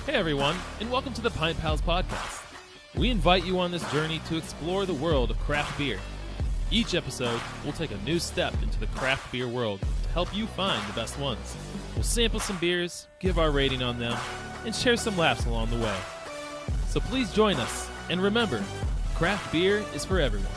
Hey everyone, and welcome to the Pint Pals Podcast. We invite you on this journey to explore the world of craft beer. Each episode, we'll take a new step into the craft beer world to help you find the best ones. We'll sample some beers, give our rating on them, and share some laughs along the way. So please join us, and remember, craft beer is for everyone.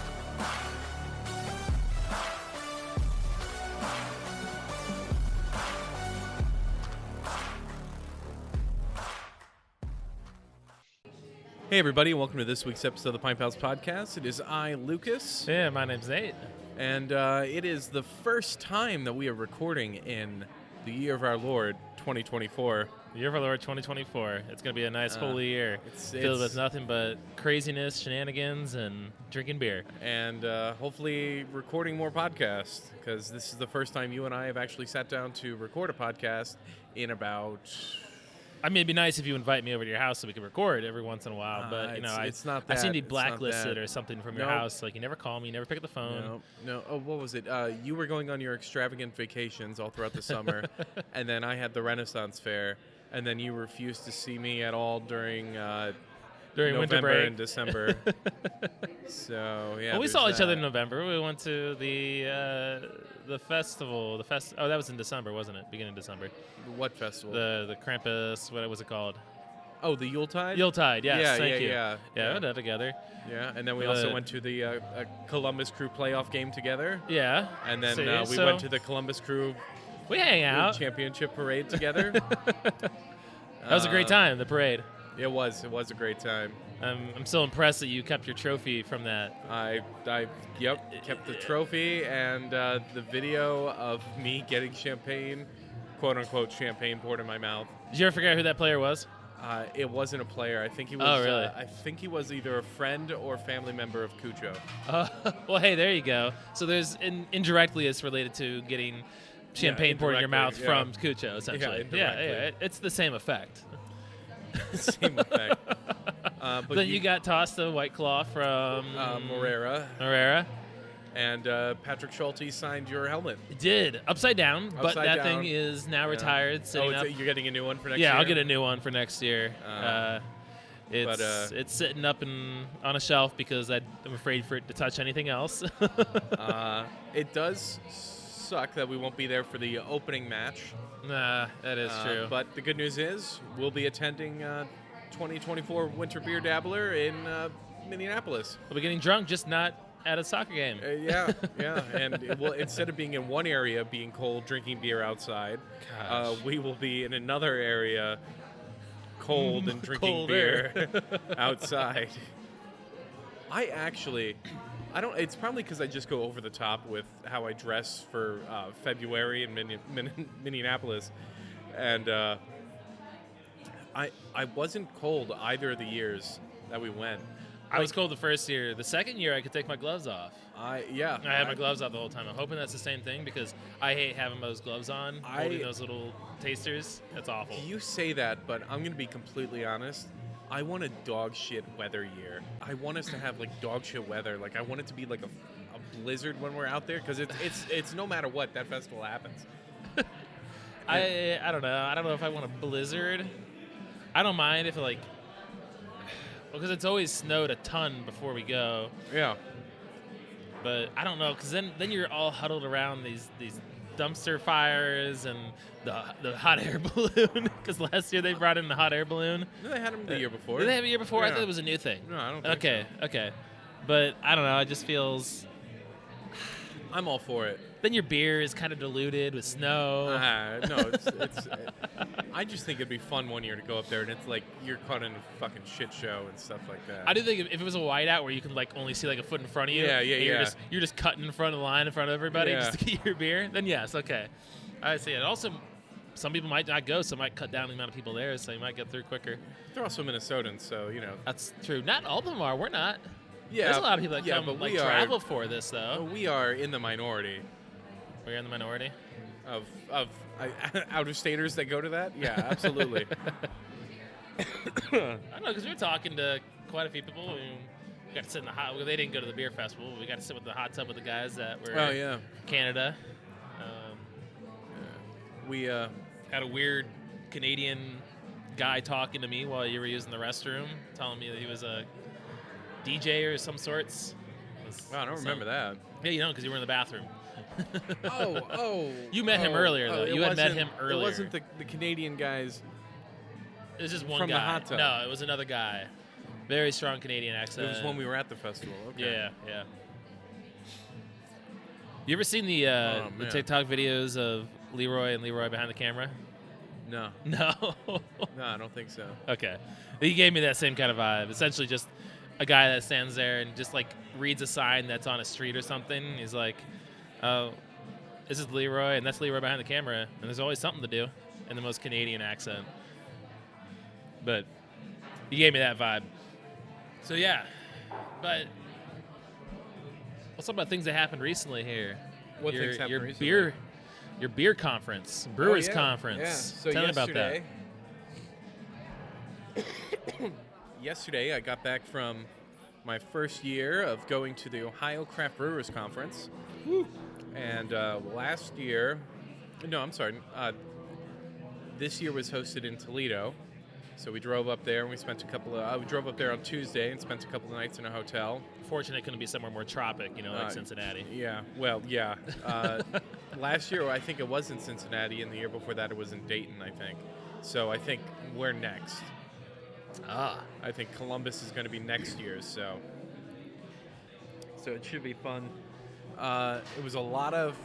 Hey everybody, welcome to this week's episode of the Pint Pals Podcast. It is I, Lucas. Yeah, my name's Nate. And it is the first time that we are recording in the year of our Lord, 2024. The year of our Lord 2024. It's going to be a nice holy year. Filled with nothing but craziness, shenanigans, and drinking beer. And hopefully recording more podcasts, because this is the first time you and I have actually sat down to record a podcast in about... I mean, it'd be nice if you invite me over to your house so we could record every once in a while. But, it's not that. I seem to be blacklisted or something from your house. Like, you never call me, you never pick up the phone. No. Oh, what was it? You were going on your extravagant vacations all throughout the summer, and then I had the Renaissance Fair, and then you refused to see me at all during winter November break. and December. So, yeah. Well, we saw each other in November. We went to the festival. Oh, that was in December, wasn't it? Beginning of December. What festival? The Krampus, what was it called? Oh, the Yuletide? Yuletide, yes. Thank you. Yeah, we did that together. Yeah, and then we also went to the Columbus Crew playoff game together. Yeah. And then we went to the Columbus Crew we hang out championship parade together. That was a great time, the parade. It was a great time. I'm still impressed that you kept your trophy from that. I kept the trophy and the video of me getting champagne, quote unquote champagne poured in my mouth. Did you ever figure out who that player was? It wasn't a player. I think he was. Oh, really? I think he was either a friend or family member of Cucho. Well, hey, there you go. So there's indirectly it's related to getting champagne poured in your mouth from Cucho, essentially. Yeah, it's the same effect. Same effect. But then you got tossed a White Claw from Morera. And Patrick Schulte signed your helmet. It did. Upside down, but that thing is now retired, sitting up. You're getting a new one for next year? Yeah, I'll get a new one for next year. It's sitting up on a shelf because I'm afraid for it to touch anything else. It does suck that we won't be there for the opening match. Nah, that is true. But the good news is we'll be attending 2024 Winter Beer Dabbler in Minneapolis. We'll be getting drunk, just not at a soccer game. Yeah. And instead of being in one area being cold, drinking beer outside, we will be in another area cold and drinking beer outside. It's probably because I just go over the top with how I dress for February in Minneapolis. And I wasn't cold either of the years that we went. I was cold the first year. The second year, I could take my gloves off. I had my gloves off the whole time. I'm hoping that's the same thing because I hate having those gloves on, holding those little tasters. That's awful. You say that, but I'm going to be completely honest. I want a dog shit weather year. I want us to have like dog shit weather. Like I want it to be like a blizzard when we're out there because it's no matter what, that festival happens. I don't know. I don't know if I want a blizzard. I don't mind if because it's always snowed a ton before we go. Yeah. But I don't know because then you're all huddled around these dumpster fires and the hot air balloon because last year they brought in the hot air balloon. No, they had them the year before. Did they have a year before? Yeah. I thought it was a new thing. No, I don't think so. Okay. But I don't know. It just feels... I'm all for it. Then your beer is kind of diluted with snow. No, I just think it'd be fun one year to go up there and it's like you're caught in a fucking shit show and stuff like that. I do think if it was a whiteout where you can like only see like a foot in front of you, you're just cutting in front of the line in front of everybody just to get your beer, then yes, okay. I see it. Also, some people might not go, so might cut down the amount of people there, so you might get through quicker. They're also Minnesotans, so you know. That's true. Not all of them are. We're not. Yeah, there's a lot of people that come but like travel for this though. We are in the minority. We're in the minority of out-of-staters that go to that. Yeah, absolutely. I don't know because we were talking to quite a few people. We got to sit in the hot. Well, they didn't go to the beer festival. We got to sit with the hot tub with the guys that were from Canada. We had a weird Canadian guy talking to me while you were using the restroom, telling me that he was a DJ or some sorts. Wow, I don't remember that. Yeah, you don't, because you were in the bathroom. You met him earlier, though. You had met him earlier. It wasn't the Canadian guys. It was just one from guy. The hot tub. No, it was another guy. Very strong Canadian accent. It was when we were at the festival. Okay. Yeah. You ever seen the TikTok videos of Leroy and Leroy behind the camera? No. No? No, I don't think so. Okay. He gave me that same kind of vibe. Essentially just a guy that stands there and just, like, reads a sign that's on a street or something. He's like, oh, this is Leroy, and that's Leroy behind the camera. And there's always something to do in the most Canadian accent. But he gave me that vibe. So, yeah. But let's talk about things that happened recently here. What things happened recently? Your beer conference, Brewers Conference. Yeah. So Tell me about that. Yesterday, I got back from my first year of going to the Ohio Craft Brewers Conference. Woo. And this year was hosted in Toledo. So we drove up there and we spent we drove up there on Tuesday and spent a couple of nights in a hotel. Fortunately, it couldn't be somewhere more tropic, like Cincinnati. Yeah, well, yeah. Last year, I think it was in Cincinnati, and the year before that, it was in Dayton, I think. So I think we're next. I think Columbus is going to be next year, so it should be fun. It was a lot of...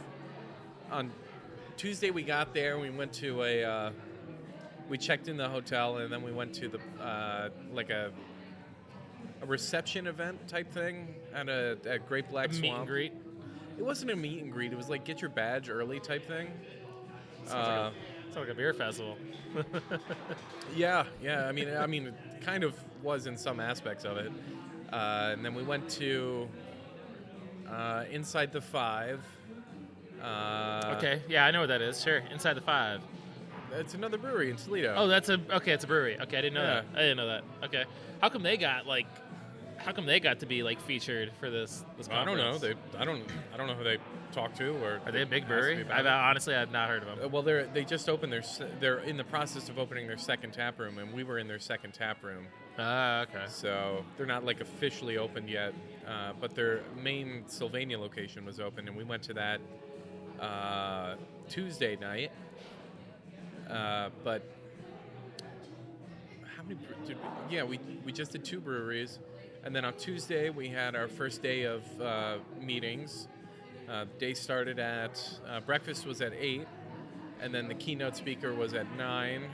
On Tuesday, we got there, and we went to we checked in the hotel, and then we went to the a reception event type thing at Great Black Swamp. Meet and greet? It wasn't a meet and greet. It was like get your badge early type thing. Sounds like a beer festival. Yeah. I mean, it kind of was in some aspects of it. And then we went to Inside the Five. Okay, yeah, I know what that is. Sure, Inside the Five. It's another brewery in Toledo. Oh, it's a brewery. Okay, I didn't know that. I didn't know that. Okay, how come they got to be like featured for this conference? I don't know. I don't know who they talk to, or are they a big brewery? Honestly, I've not heard of them. Well, they just opened they're in the process of opening their second tap room, and we were in their second tap room. Okay. So they're not like officially opened yet, but their main Sylvania location was open, and we went to that Tuesday night. But how many? We just did 2 breweries, and then on Tuesday we had our first day of meetings. The day started at breakfast was at 8, and then the keynote speaker was at 9.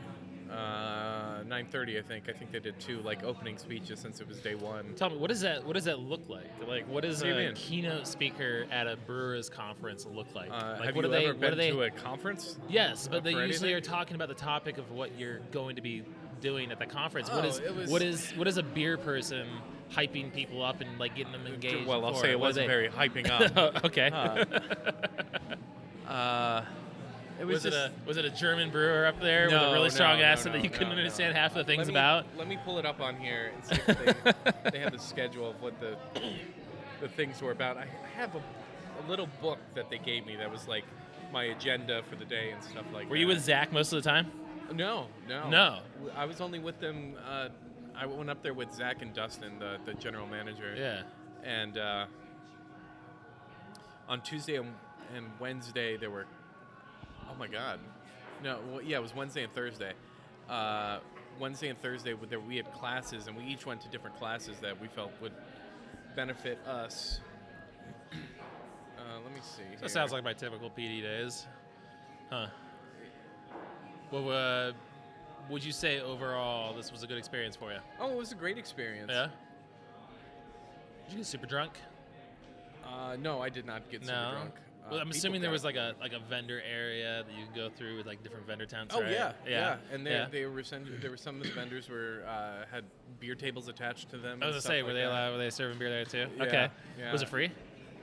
9:30, I think. I think they did 2 opening speeches since it was day 1. Tell me, what does that look like? Like, what does a keynote speaker at a brewers conference look like? Have you ever been to a conference? Yes, but they usually are talking about the topic of what you're going to be doing at the conference. What is a beer person hyping people up and getting them engaged? Well, I'll say it wasn't very hyping up. Okay. Was it a German brewer up there with a really strong accent that you couldn't understand half the things about? Let me pull it up on here and see if they have the schedule of what the things were about. I have a little book that they gave me that was like my agenda for the day and stuff like that. Were you with Zach most of the time? No. I was only with them. I went up there with Zach and Dustin, the general manager. Yeah. And on Tuesday and Wednesday there were... Oh my God! No, it was Wednesday and Thursday. Wednesday and Thursday, we had classes, and we each went to different classes that we felt would benefit us. Let me see. That sounds like my typical PD days. Huh. Well, would you say overall this was a good experience for you? Oh, it was a great experience. Yeah. Did you get super drunk? No, I did not get super drunk. Well, I'm assuming there was like a vendor area that you could go through with different vendor tents. Right? Yeah. And there were some of the vendors had beer tables attached to them. I was gonna say, were they serving beer there too? Yeah, okay. Yeah. Was it free?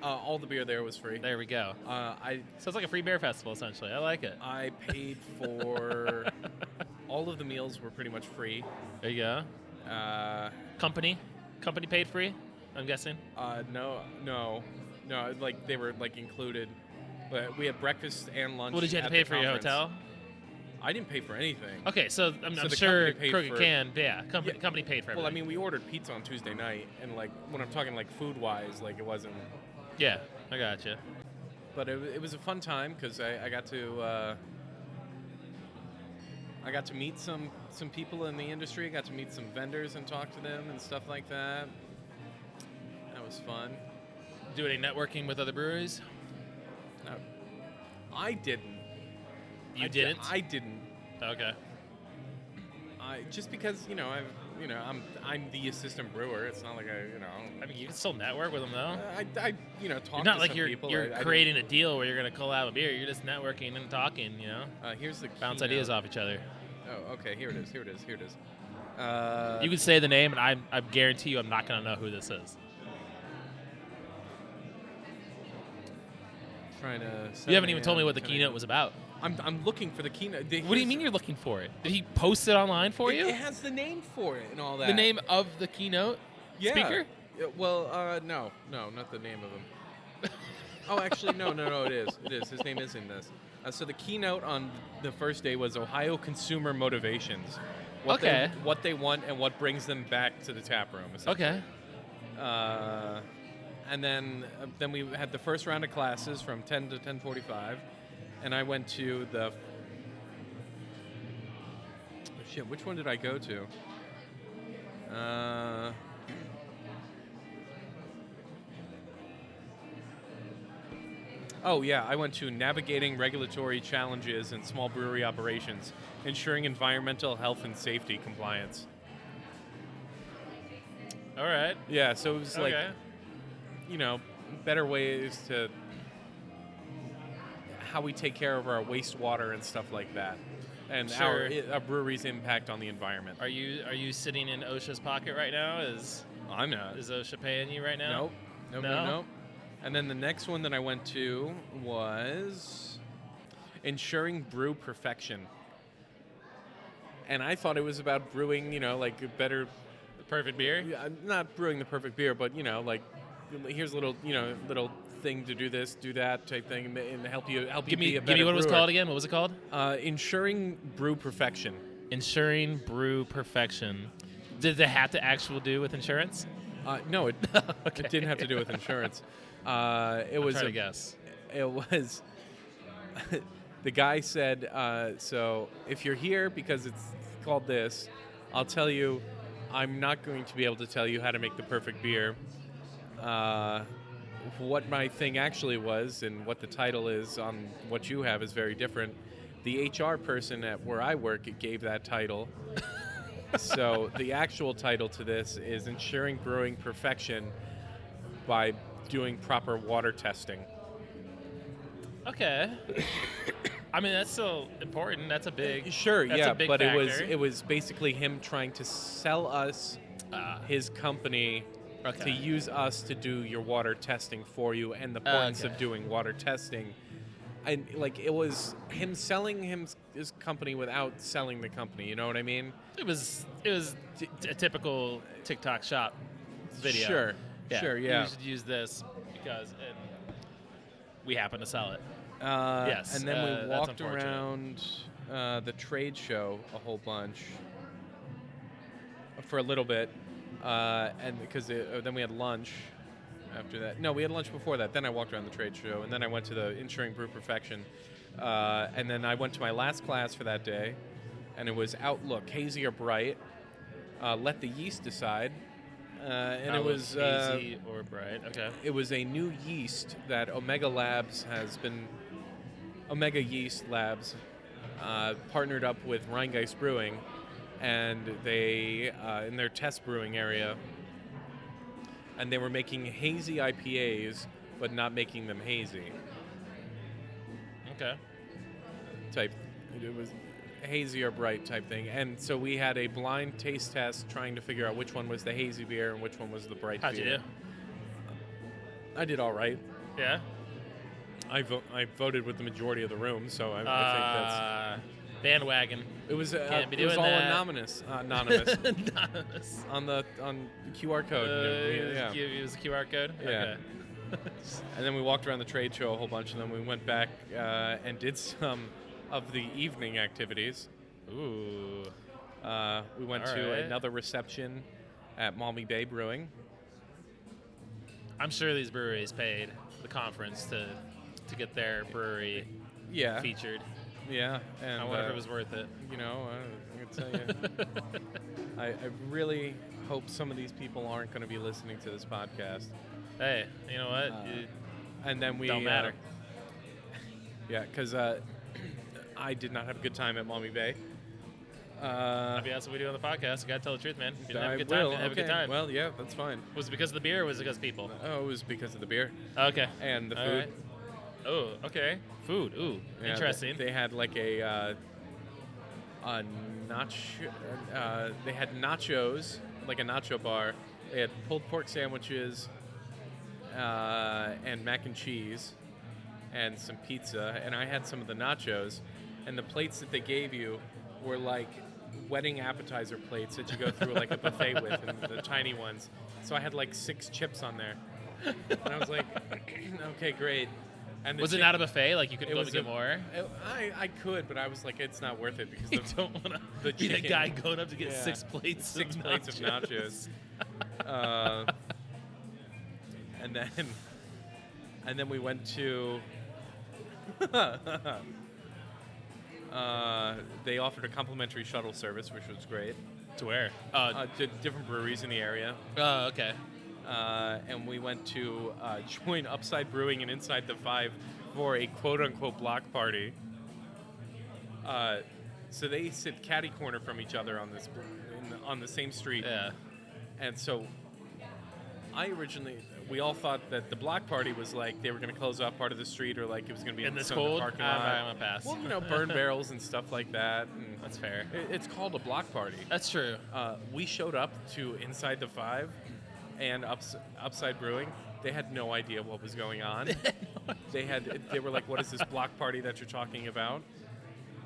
All the beer there was free. There we go. So it's like a free beer festival essentially. I like it. I paid for all of the meals were pretty much free. There you go. Company paid free, I'm guessing. No, they were included. But we had breakfast and lunch. What did you have to pay for your hotel? I didn't pay for anything. Okay, so I'm the sure company paid Crooked for- Can, company paid for everything. Well, I mean, we ordered pizza on Tuesday night, and like when I'm talking like food-wise, like it wasn't. Yeah, I gotcha. But it was a fun time because I got to meet some people in the industry. I got to meet some vendors and talk to them and stuff like that. That was fun. Do any networking with other breweries? No, I didn't. You didn't? I didn't. Okay. Just because I'm the assistant brewer. It's not like I mean, you can still network with them though. I talk You're not to like some you're people. you're creating a deal where you're gonna collab a beer. You're just networking and talking. Here's the Bounce keynote. ideas off each other. Oh, okay. Here it is. You can say the name, and I guarantee you, I'm not gonna know who this is. Trying to. You haven't even told me what the keynote was about. I'm looking for the keynote. What do you mean you're looking for it? Did he post it online for you? It has the name for it and all that. The name of the keynote speaker? Yeah, well, no, not the name of him. Oh, actually, no, it is. It is. His name is in this. So the keynote on the first day was Ohio Consumer Motivations. What they want and what brings them back to the tap room. Okay. And then we had the first round of classes from 10 to 10:45, and I went to the. Which one did I go to? Oh, yeah, I went to Navigating Regulatory Challenges in Small Brewery Operations, Ensuring Environmental Health and Safety Compliance. All right. Yeah, so it was like, better ways to how we take care of our wastewater and stuff like that, and Sure. our brewery's impact on the environment. Are you sitting in OSHA's pocket right now? I'm not. Is OSHA paying you right now? Nope. And then the next one that I went to was Ensuring Brew Perfection. And I thought it was about brewing, like a better... The perfect beer? Yeah, not brewing the perfect beer, but, like, here's a little thing to do this, do that type thing, and help you be a better brewer. Give me what it was called again. What was it called? Ensuring Brew Perfection. Ensuring Brew Perfection. Did it have to actually do with insurance? No, it Okay. it didn't have to do with insurance. It was trying to guess. It was. The guy said, "So if you're here because it's called this, I'll tell you. I'm not going to be able to tell you how to make the perfect beer. What my thing actually was, and what the title is on what you have is very different. The HR person at where I work gave that title." So the actual title to this is Ensuring Brewing Perfection by doing proper water testing. Okay. I mean, that's still important. That's a big Big factor. it was basically him trying to sell us his company to use us to do your water testing for you, and the importance of doing water testing. And like it was him selling his company without selling the company. You know what I mean? It was a typical TikTok shop video. Sure. Yeah. You should use this because we happen to sell it. Yes. And then we that's walked unfortunate. around the trade show a whole bunch for a little bit, and because then we had lunch. After that, no, we had lunch before that. Then I walked around the trade show, and then I went to the Ensuring Brew Perfection, and then I went to my last class for that day, and it was Outlook, Hazy or Bright. Let the yeast decide, and it was hazy or bright. Okay. It was a new yeast that Omega Yeast Labs partnered up with Rheingeist Brewing, and they in their test brewing area. And they were making hazy IPAs, but not making them hazy. Okay. It was hazy or bright type thing. And so we had a blind taste test trying to figure out which one was the hazy beer and which one was the bright How'd beer. you do? I did all right. Yeah? I voted with the majority of the room, so I think that's... Bandwagon. It was Can't be it was doing all that. anonymous. Anonymous. on the QR code. Yeah. It was a QR code? Yeah. Okay. And then we walked around the trade show a whole bunch, and then we went back and did some of the evening activities. Ooh. We went All to right. another reception at Maumee Bay Brewing. I'm sure these breweries paid the conference to get their brewery featured. Yeah, and I wonder if it was worth it. You know, I can tell you, I really hope some of these people aren't going to be listening to this podcast. Hey, you know what? And then we don't matter. Yeah, because I did not have a good time at Maumee Bay. Maybe that's what we do on the podcast. You gotta tell the truth, man. If you didn't have a good I time, will. you didn't have a good Okay, time. Well, yeah, that's fine. Was it because of the beer or was it because of people? Oh, it was because of the beer Okay. and the All food. right. Oh, okay. Food. Ooh, Yeah, interesting. They had like a nacho. They had nachos, like a nacho bar. They had pulled pork sandwiches and mac and cheese and some pizza. And I had some of the nachos. And the plates that they gave you were like wedding appetizer plates that you go through like a buffet with, and the tiny ones. So I had like 6 chips on there. And I was like, okay, great. And Was it not a buffet? Like you couldn't go to get more? I could, but I was like, it's not worth it because You don't want to the be the chicken- guy going up to get Yeah. 6 plates. 6 of plates of nachos. And then we went to they offered a complimentary shuttle service, which was great. To where? To different breweries in the area. Oh, okay. And we went to join Upside Brewing and Inside the Five for a quote-unquote block party. So they sit catty corner from each other on the same street. Yeah. And so we all thought that the block party was like they were going to close off part of the street, or like it was going to be In this some cold? parking I'm lot. gonna pass. Well, you know, burn barrels and stuff like that. And That's fair. it's called a block party. That's true. We showed up to Inside the Five and Upside Brewing. They had no idea what was going on. They were like, "What is this block party that you're talking about?"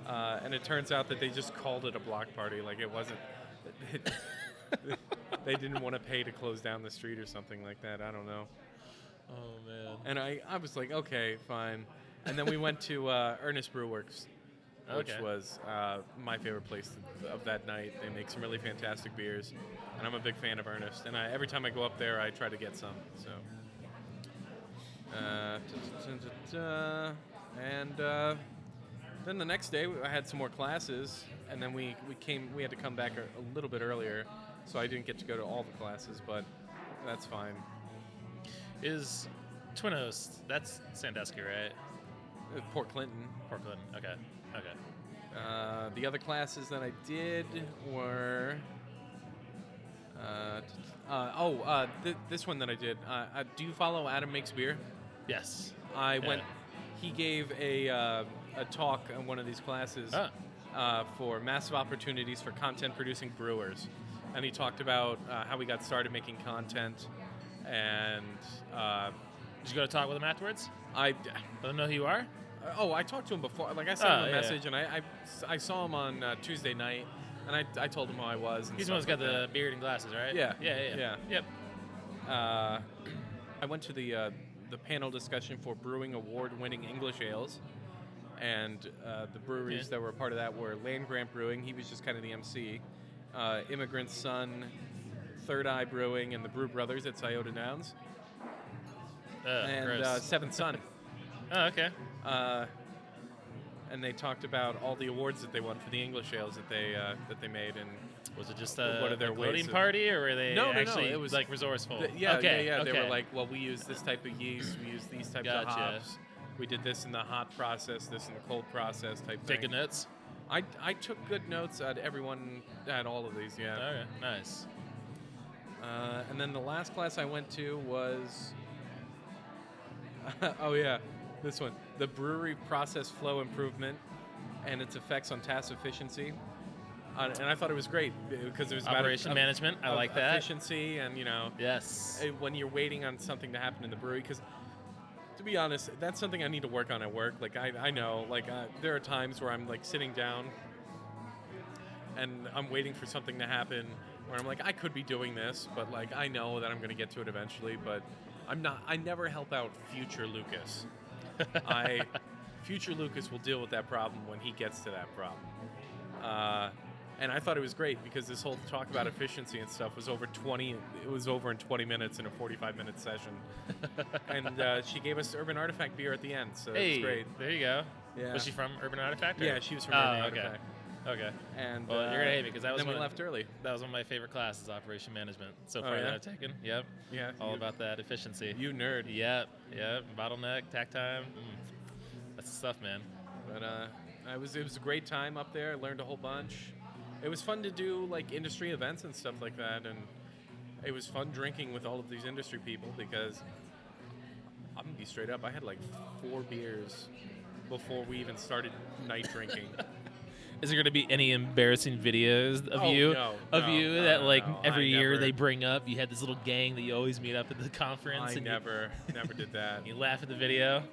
And it turns out that they just called it a block party. Like it wasn't. They didn't want to pay to close down the street or something like that. I don't know. Oh, man. And I was like, okay, fine. And then we went to Ernest Brew Works, which Okay. was my favorite place of that night. They make some really fantastic beers, and I'm a big fan of Ernest. And every time I go up there, I try to get some. So, and then the next day, I had some more classes, and then we had to come back a little bit earlier, so I didn't get to go to all the classes, but that's fine. Is Twin Host, that's Sandusky, right? Port Clinton. Port Clinton. Okay. The other classes that I did were this one that I did. Do you follow Adam Makes Beer? Yes. I Yeah. went. He gave a talk on one of these classes for massive opportunities for content producing brewers, and he talked about how we got started making content, and Did you go to talk with him afterwards? I. Let them know who you are? I talked to him before. Like I sent him a yeah. message, and I saw him on Tuesday night, and I told him who I was. And He's the one who's stuff got like the beard and glasses, right? Yeah. Yeah. Yep. I went to the panel discussion for brewing award-winning English ales, and the breweries that were a part of that were Land Grant Brewing. He was just kind of the MC. Immigrant Son, Third Eye Brewing, and the Brew Brothers at Scioto Downs, and gross. Seventh Son. Oh, okay. And they talked about all the awards that they won for the English ales that they made, and Was it just What a are their like, ways loading of- party, or were they No. actually It was like resourceful? Yeah. Okay. They were like, well, we use this type of yeast, we use these types of Gotcha. hops. We did this in the hot process, this in the cold process type thing. Taking notes? I took good notes at everyone at all of these, yeah. Okay, nice. And then the last class I went to was, oh yeah, this one, the brewery process flow improvement and its effects on task efficiency. And I thought it was great because it was about Operation management, I like that. efficiency, and Yes. when you're waiting on something to happen in the brewery, because to be honest, that's something I need to work on at work. Like I know, like there are times where I'm like sitting down and I'm waiting for something to happen where I'm like, I could be doing this, but like I know that I'm going to get to it eventually, but I'm not. I never help out future Lucas. future Lucas will deal with that problem when he gets to that problem. And I thought it was great because this whole talk about efficiency and stuff was over 20. It was over in 20 minutes in a 45-minute session. And she gave us Urban Artifact beer at the end, so Hey, it's great. there you go. Yeah. Was she from Urban Artifact? Or? Yeah, she was from Urban Artifact. Okay. And Well, you're gonna hate me because that was then we left early. That was one of my favorite classes, operation management. So Oh, far yeah? that I've taken. Yep. Yeah, All you- about that efficiency. You nerd. Yep. Bottleneck, tack time. That's the stuff, man. But it was a great time up there. I learned a whole bunch. It was fun to do like industry events and stuff like that, and it was fun drinking with all of these industry people because I'm gonna be straight up. I had like 4 beers before we even started night drinking. Is there going to be any embarrassing videos of Oh, you no, that like no. every I year never- they bring up? You had this little gang that you always meet up at the conference. I and never did that. You laugh at the video.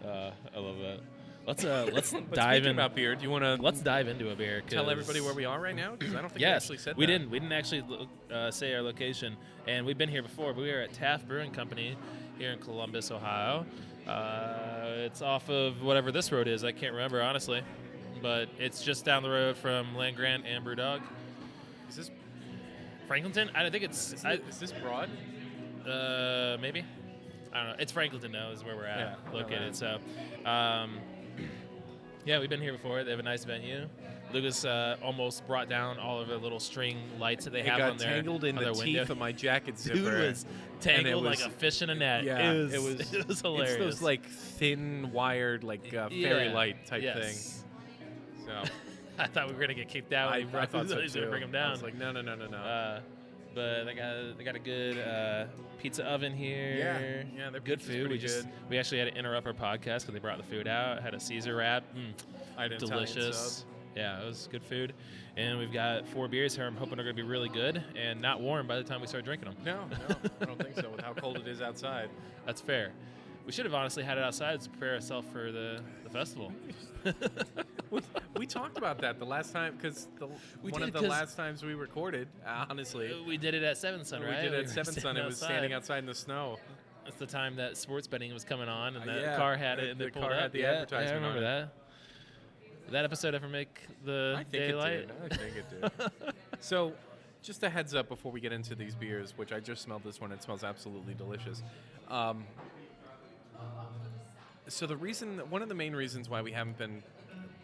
I love that. Let's But dive speaking in. about beer, do you want to Let's dive into a beer. tell everybody where we are right now? Because I don't think we Yes, actually said we that. didn't. We didn't actually say our location, and we've been here before. But we are at Taft Brewing Company here in Columbus, Ohio. It's off of whatever this road is. I can't remember honestly, but it's just down the road from Land Grant and Brewdog. Is this Franklinton? I don't think it's. is this Broad? Maybe. I don't know. It's Franklinton now is where we're at Yeah, located. So, yeah, we've been here before. They have a nice venue. Lucas almost brought down all of the little string lights that they It have got on their tangled in on the their teeth window. of my jacket zipper. Dude was tangled was- like a fish in a net. Yeah, it was hilarious. It's those like thin wired like fairy light type yes. thing. So I thought we were gonna get kicked out. I thought so He was gonna too. bring them I down. was like, no. But they got a good pizza oven here. Yeah, their good pizza's food. pretty good. We actually had to interrupt our podcast because they brought the food out. Had a Caesar wrap. I had an Italian Delicious. sub. Yeah, it was good food. And we've got 4 beers here. I'm hoping they're going to be really good and not warm by the time we start drinking them. No, I don't think so. With how cold it is outside. That's fair. We should have honestly had it outside to prepare ourselves for the festival. We talked about that the last time because one did, of the 'cause- last times we recorded. Honestly, We did it at Seven Sun, we right? did it We at were Seven Sun. It was outside. standing outside in the snow. That's the time that sports betting was coming on, and that Yeah, car had it, and the they pulled car up. had the Yeah, advertisement I remember on it. that. Did that episode ever make the I think daylight? it did. I think it did. So, just a heads up before we get into these beers, which I just smelled this one. It smells absolutely delicious. So one of the main reasons why we haven't been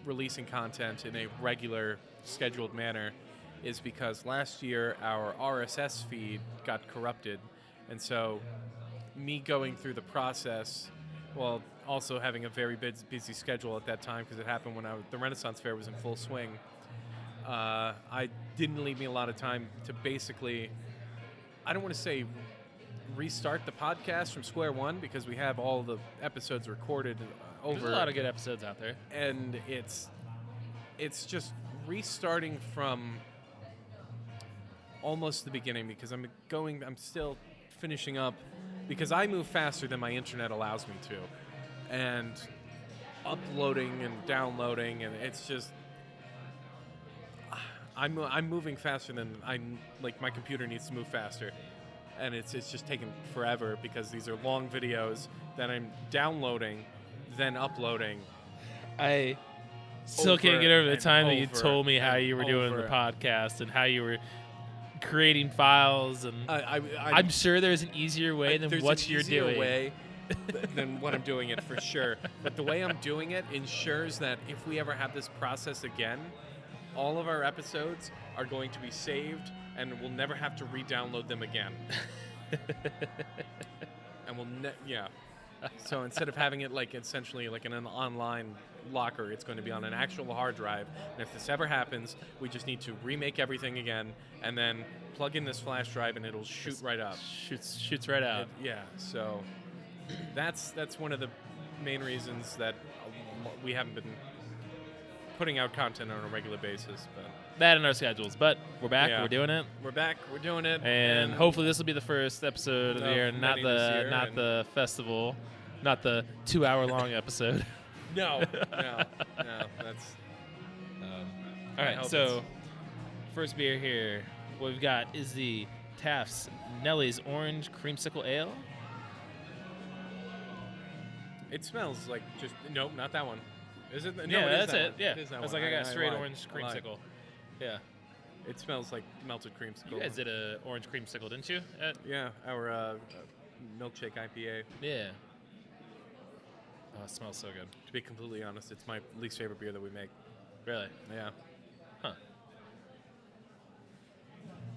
releasing content in a regular, scheduled manner is because last year our RSS feed got corrupted. And so me going through the process, well, also having a very busy schedule at that time because it happened when the Renaissance Fair was in full swing, I didn't leave me a lot of time to basically, I don't want to say restart the podcast from square one because we have all the episodes recorded over. There's a lot of good episodes out there. And it's just restarting from almost the beginning because I'm still finishing up because I move faster than my internet allows me to, and uploading and downloading, and it's just I'm moving faster than my computer needs to move faster, and it's just taking forever because these are long videos that I'm downloading, then uploading. I still can't get over the and time that you over told me how and you were doing the over. podcast and how you were creating files, and I'm sure there's an easier way than there's what an you're easier doing. way than what I'm doing it for sure. But the way I'm doing it ensures that if we ever have this process again, all of our episodes are going to be saved and we'll never have to re-download them again. And so instead of having it like essentially like in an online locker, it's going to be on an actual hard drive. And if this ever happens, we just need to remake everything again and then plug in this flash drive and it'll shoot right up. Shoots right out. So that's one of the main reasons that we haven't been putting out content on a regular basis. But That in our schedules, but we're back. Yeah. We're doing it. we're back. We're doing it. And hopefully this will be the first episode of the Of year, not many this year, not and- the festival, not the 2-hour-long episode. No. That's All I right, hope so first beer here, what we've got is the Taft's Nelly's Orange Creamsicle Ale. It smells like just nope, not that one. Is it? No, Yeah, it is that's that it. one. Yeah, It is that it's one. like I got straight lied. orange I lied. creamsicle. Yeah, It smells like melted creamsicle. you guys did a orange creamsicle, didn't you? Yeah, our milkshake IPA. Yeah. Oh, it smells so good. To be completely honest, it's my least favorite beer that we make. Really? Yeah. Huh.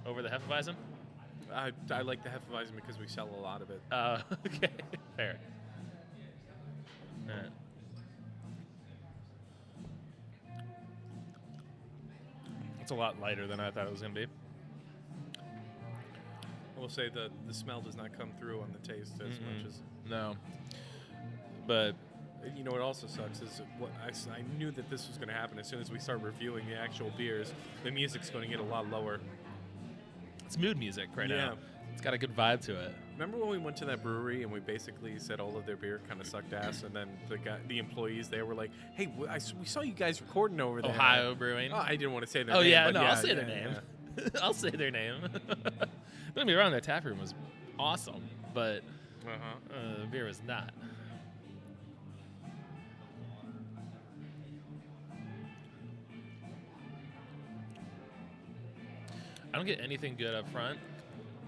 Over the Hefeweizen? I like the Hefeweizen because we sell a lot of it. Okay. Fair. All right. It's a lot lighter than I thought it was going to be. I will say the smell does not come through on the taste as much as... No. But... You know what also sucks is what I knew that this was going to happen. As soon as we start reviewing the actual beers, the music's going to get a lot lower. It's mood music right Yeah. now. It's got a good vibe to it. Remember when we went to that brewery and we basically said all of their beer kind of sucked ass, and then the employees there were like, "Hey, we saw you guys recording over there." Ohio Brewing. Oh, I didn't want to say their Oh, name. yeah, but no, yeah, I'll say yeah, their name. yeah. I'll say their name. Don't get me wrong, their tap room was awesome, but the beer was not. I don't get anything good up front.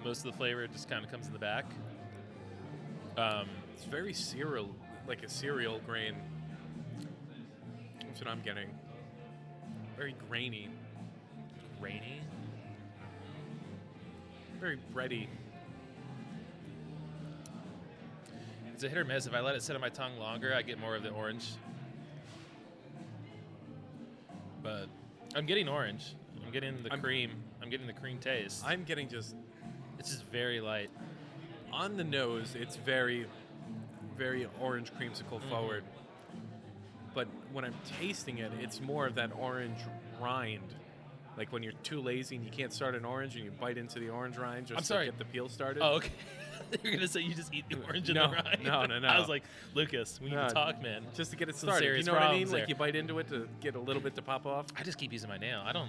Most of the flavor just kind of comes in the back. It's very cereal, like a cereal grain. That's what I'm getting. Very grainy. Rainy? Very bready. It's a hit or miss. If I let it sit on my tongue longer, I get more of the orange. But I'm getting orange. I'm getting the cream. I'm getting the cream taste. I'm getting just... It's just very light. On the nose, it's very, very orange creamsicle forward. But when I'm tasting it, it's more of that orange rind. Like when you're too lazy and you can't start an orange and you bite into the orange rind just to get the peel started. Oh, okay. You're going to say you just eat the orange in No, the rind? no. I was like, Lucas, we need to talk, man. Just to get it Some started. You serious know what I mean? problems Like there. you bite into it to get a little bit to pop off. I just keep using my nail. I don't...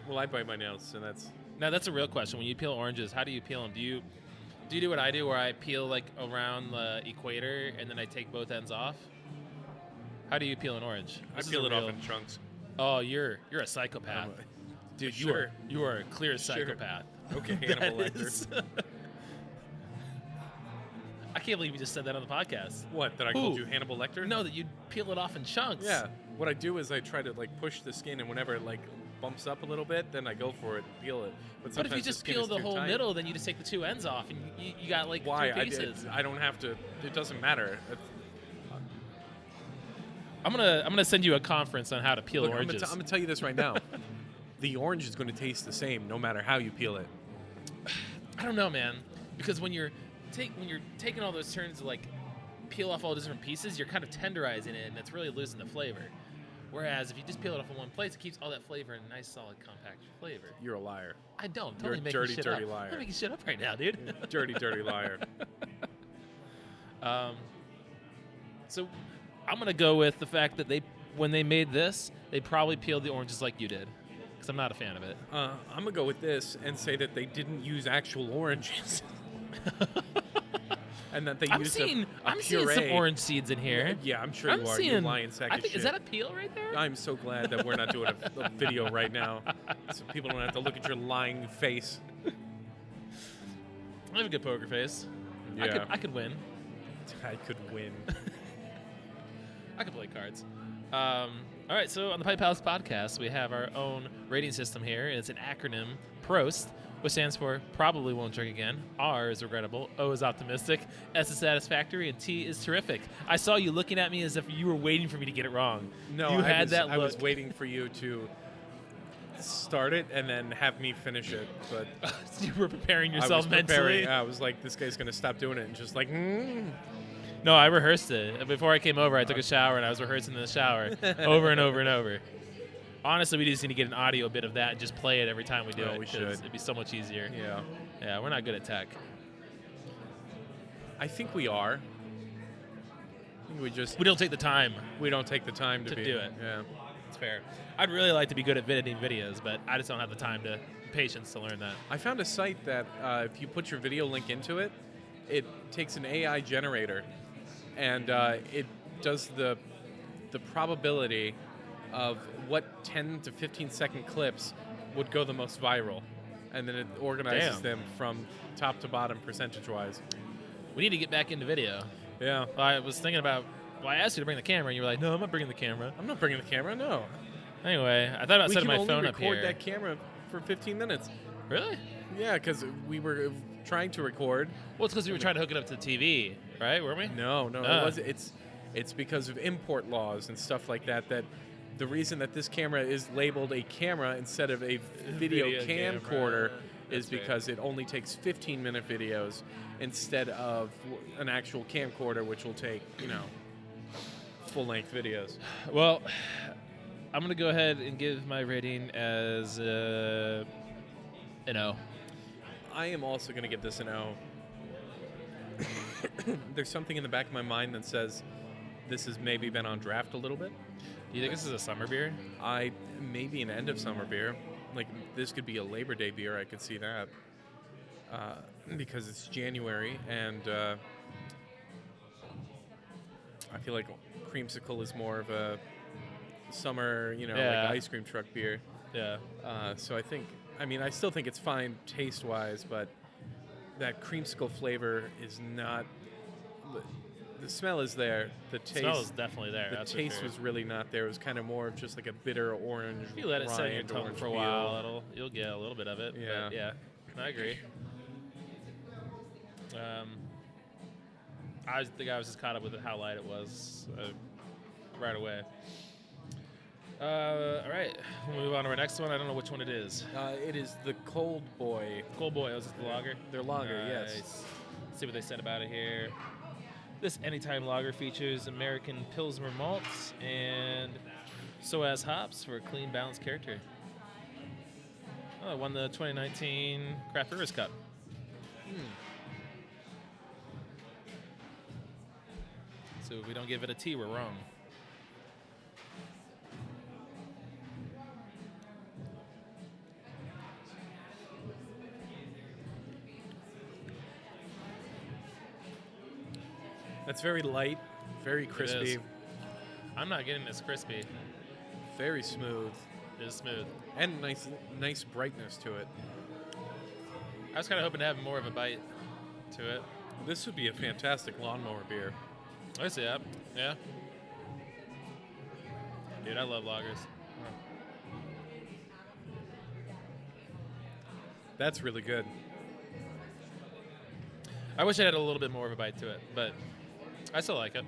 Well, I bite my nails, and that's... Now, that's a real question. When you peel oranges, how do you peel them? Do you do what I do where I peel like around the equator and then I take both ends off? How do you peel an orange? I peel it off in chunks. Oh, you're a psychopath. Dude, Sure. you are a clear psychopath. Okay, Hannibal Lecter. I can't believe you just said that on the podcast. What, that I called you Hannibal Lecter? No, that you'd peel it off in chunks. Yeah. What I do is I try to like push the skin, and whenever it like bumps up a little bit, then I go for it and peel it. But if sometimes you just skin peel is the too whole tight. middle, then you just take the two ends off, and you got like Why? two pieces. I don't have to. It doesn't matter. I'm gonna send you a conference on how to peel Look, oranges. I'm gonna tell you this right now. The orange is going to taste the same no matter how you peel it. I don't know, man, because when you're taking all those turns to like peel off all the different pieces, you're kind of tenderizing it, and it's really losing the flavor. Whereas if you just peel it off in one place, it keeps all that flavor in a nice, solid, compact flavor. You're a liar. I don't. You're Totally a making dirty, shit dirty up. liar. I'm making shit up right now, dude. Dirty, dirty liar. So I'm gonna go with the fact that when they made this, they probably peeled the oranges like you did, because I'm not a fan of it. I'm gonna go with this and say that they didn't use actual oranges. And that they used a I'm seeing puree. some orange seeds in here. Yeah, I'm sure I'm you are. seeing, You lying sack of shit. Is that a peel right there? I'm so glad that we're not doing a video right now, so people don't have to look at your lying face. I have a good poker face. Yeah. I could win. I could win. I could play cards. All right, so on the Pint Pals Podcast, we have our own rating system here. It's an acronym, PROST, which stands for Probably Won't Drink Again. R is regrettable, O is optimistic, S is satisfactory, and T is terrific. I saw you looking at me as if you were waiting for me to get it wrong. No, you had that look. I was waiting for you to start it and then have me finish it, but you were preparing I was yourself mentally. preparing. I was like, this guy's gonna stop doing it, and just like, No, I rehearsed it. Before I came over, I took a shower, and I was rehearsing in the shower over and over and over. Honestly, we just need to get an audio bit of that and just play it every time we do it. We 'cause should. It'd be so much easier. Yeah. Yeah, we're not good at tech. I think we are. I think We don't take the time we don't take the time to be, do it. Yeah. It's fair. I'd really like to be good at editing videos, but I just don't have the time patience to learn that. I found a site that if you put your video link into it, it takes an AI generator, and does the probability of what 10 to 15 second clips would go the most viral, and then it organizes them from top to bottom percentage-wise. We need to get back into video. Yeah. I was thinking about, I asked you to bring the camera, and you were like, no, I'm not bringing the camera. I'm not bringing the camera, no. Anyway, I thought about setting my phone up here. We can only record that camera for 15 minutes. Really? Yeah, because we were trying to record. Well, it's because we were trying to hook it up to the TV, right? Weren't we? No, it wasn't. It's because of import laws and stuff like that, that the reason that this camera is labeled a camera instead of a video camcorder is because it only takes 15-minute videos instead of an actual camcorder, which will take, full-length videos. Well, I'm going to go ahead and give my rating as an O. I am also going to give this an O. There's something in the back of my mind that says this has maybe been on draft a little bit. Do you think this is a summer beer? Maybe an end of summer beer. Like, this could be a Labor Day beer. I could see that. Because it's January, and I feel like Creamsicle is more of a summer, like ice cream truck beer. Yeah. So I still think it's fine taste-wise, but that Creamsicle flavor is not... The smell is there. The taste, smell is definitely there. The taste was really not there. It was kind of more of just like a bitter orange. If you let it sit in your tongue for a while, you'll get a little bit of it. Yeah, but yeah, I agree. I think I was just caught up with how light it was right away. All right, we'll move on to our next one. I don't know which one it is. It is the Cold Boy. Cold Boy. Was it the lager? They're lager, nice. Yes. Let's see what they said about it here. This anytime lager features American Pilsner malts and SOAS hops for a clean, balanced character. Oh, it won the 2019 Craft Brewers Cup. So if we don't give it a T, we're wrong. That's very light, very crispy. I'm not getting this crispy. Very smooth. It is smooth. And nice brightness to it. I was kind of hoping to have more of a bite to it. This would be a fantastic lawnmower beer. I see that. Yeah. Dude, I love lagers. That's really good. I wish I had a little bit more of a bite to it, but I still like it.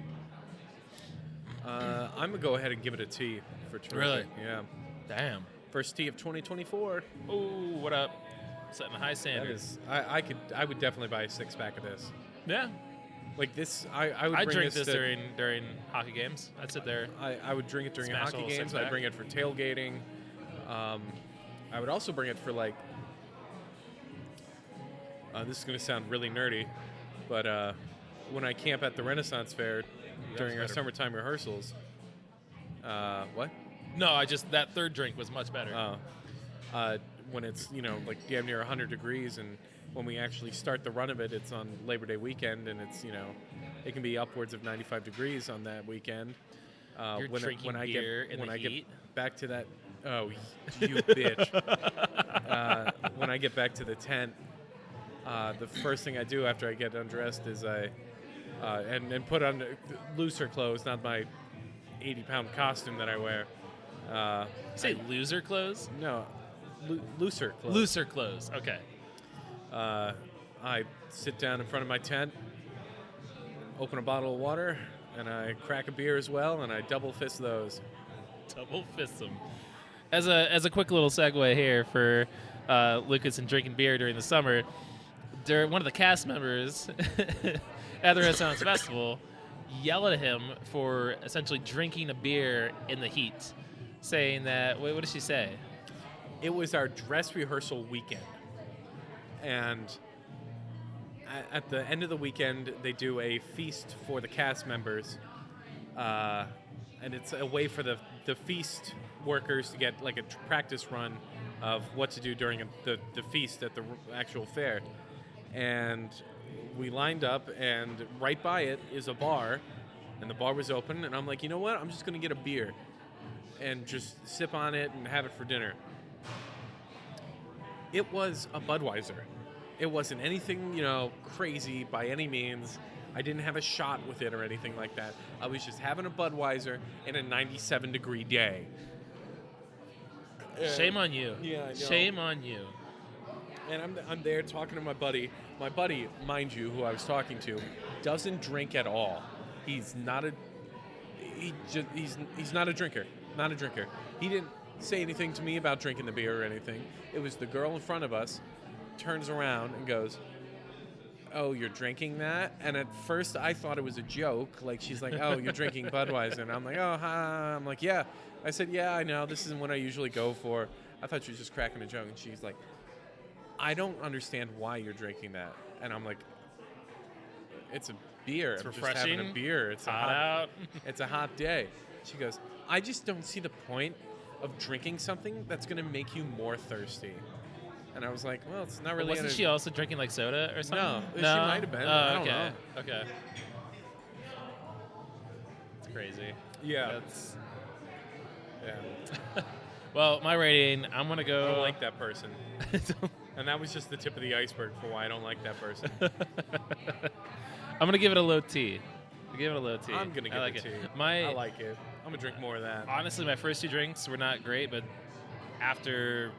I'm going to go ahead and give it a T for terrific. Really? Yeah. Damn. First T of 2024. Ooh, what up? Setting a high standard. I would definitely buy a 6-pack of this. Yeah. Like this, I would bring drink this during hockey games. I'd sit there. I would drink it during hockey games. I'd bring it for tailgating. I would also bring it for like, this is going to sound really nerdy, but when I camp at the Renaissance Fair during our summertime rehearsals. What? No, that third drink was much better. When it's, like damn near 100 degrees, and when we actually start the run of it, it's on Labor Day weekend, and it's, it can be upwards of 95 degrees on that weekend. When I get back to that, oh, you bitch. When I get back to the tent, the first thing I do after I get undressed is and put on looser clothes, not my 80-pound costume that I wear. Say loser clothes? No, looser clothes. Looser clothes, okay. I sit down in front of my tent, open a bottle of water, and I crack a beer as well, and I double fist those. Double fist them. As a quick little segue here for Lucas and drinking beer during the summer, one of the cast members at the Renaissance Festival yelled at him for essentially drinking a beer in the heat, saying that, what did she say? It was our dress rehearsal weekend. And at the end of the weekend, they do a feast for the cast members. And it's a way for the feast workers to get like a practice run of what to do during the feast at the actual fair. And we lined up, and right by it is a bar And the bar was open, and I'm like, you know what? I'm just going to get a beer and just sip on it and have it for dinner. It was a Budweiser. It wasn't anything, crazy by any means. I didn't have a shot with it or anything like that. I was just having a Budweiser in a 97-degree day. Shame on you. Yeah, I know. Shame on you. And I'm there talking to my buddy. My buddy, mind you, who I was talking to, doesn't drink at all. He's not a drinker. Not a drinker. He didn't say anything to me about drinking the beer or anything. It was the girl in front of us turns around and goes, "Oh, you're drinking that?" And at first I thought it was a joke. Like, she's like, "Oh, you're drinking Budweiser." And I'm like, "Oh, hi." I'm like, "Yeah." I said, "Yeah, I know. This isn't what I usually go for." I thought she was just cracking a joke. And she's like, "I don't understand why you're drinking that." And I'm like, "It's a beer. It's I'm just refreshing. having a beer. It's Hot out. It's a hot day." She goes, "I just don't see the point of drinking something that's going to make you more thirsty." And I was like, "Well, it's not really." Wasn't she also drinking like soda or something? No, she might have been. I don't know. Okay. It's crazy. Yeah. That's... Yeah. Well, my rating, I'm going to I go... don't like that person. And that was just the tip of the iceberg for why I don't like that person. I'm going to give it a low T. Give it a low T. I'm going to give like it a T. I like it. I'm going to drink more of that. Honestly, my first 2 drinks were not great, but after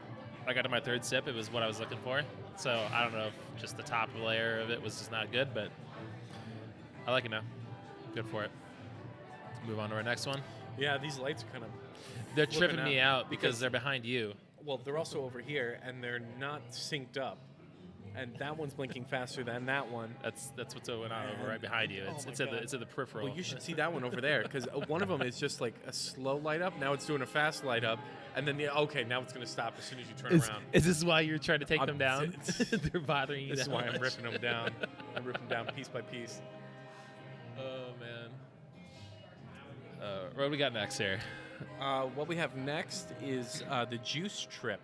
I got to my 3rd sip, it was what I was looking for. So I don't know if just the top layer of it was just not good, but I like it now. Good for it. Move on to our next one. Yeah, these lights are kind of... They're tripping me out because they're behind you. Well, they're also over here, and they're not synced up. And that one's blinking faster than that one. That's what's going on over right behind you. It's at the peripheral. Well, you should see that one over there, because one of them is just like a slow light up. Now it's doing a fast light up, and then now it's going to stop as soon as you turn around. Is this why you're trying to take them down? They're bothering you. This is why I'm ripping them down. I'm ripping them down piece by piece. Oh man. What do we got next here? What we have next is the Juice Trip.